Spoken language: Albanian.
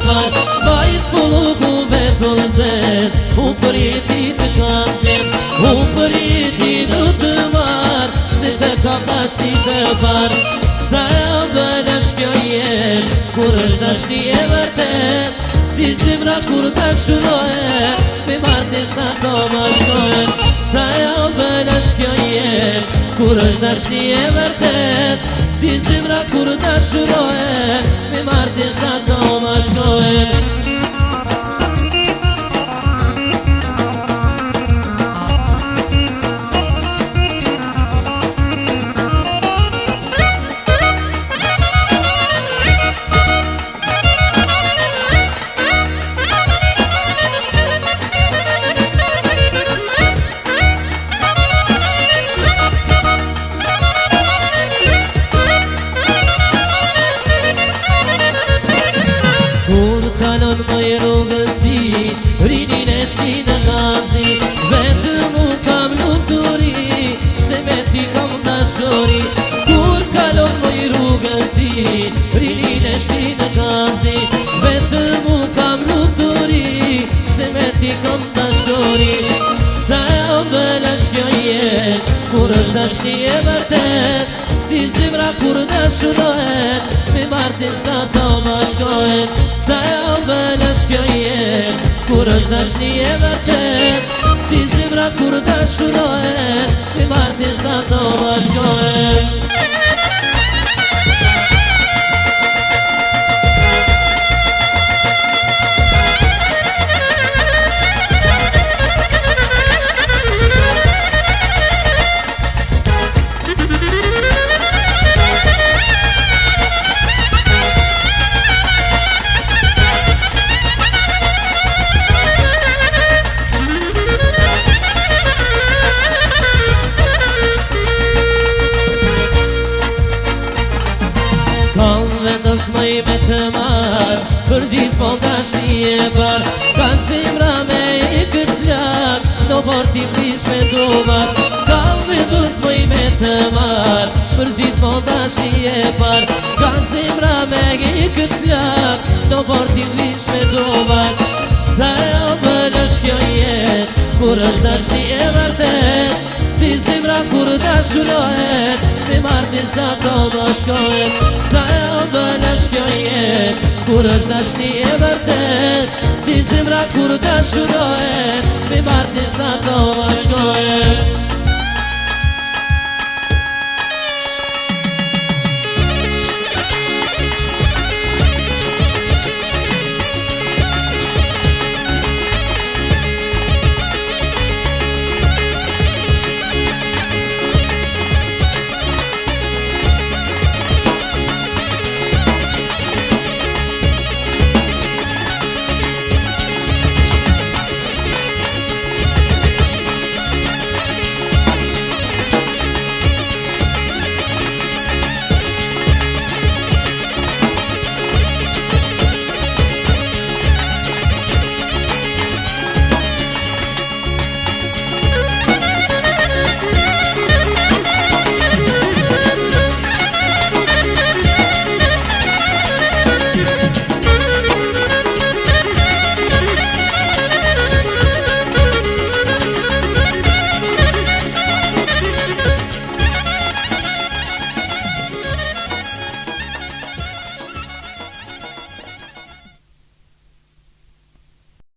par Vaj s'pulluku vetë në zez U për jeti të kam zez U për jeti në të marë Se të kam dashni të par Sa e ambën është kjo jem Kur është dashni e vërtet Ti zemra kur dashurohe Me martin sa të mashtohen Sa e ambën është kjo jem Kur është dashni e vërtet Ti zemra kur dashurohe Me martin sa të mashtohen Kalon më i rrugës ti Rinin e shti në nazi Vetëm u kam lumëturi Se me ti kam dashuri Kur kalon më i rrugës ti Rinin e shti në nazi Vetëm u kam lumëturi Se me ti kam dashuri Sa e ambën është kjo jet Kur është dashni e vërtet Ti zemra kur dashurohet Me martin sa të mashtohen Sa e ambën është kjo jet Kur është dashni e vërtet Ti zemra kur dashurohet Me martin sa të mashtohen Me të marë Për ditë po dashni e par Ka zemra me i këtë plak Në por ti prish me dobar Ka vendus mëj me të marë Për ditë po dashni e par Ka zemra me i këtë plak Në por ti prish me dobar Sa e ambën është kjo jet Kur është dashni e vërtet Ti zemra kur dashurohet Me martin sa të bashkohet Sa e ambën është kjo jet Kur është dashni e vërtet Ti zemra kur dashurohet Me martin sa të bashkohet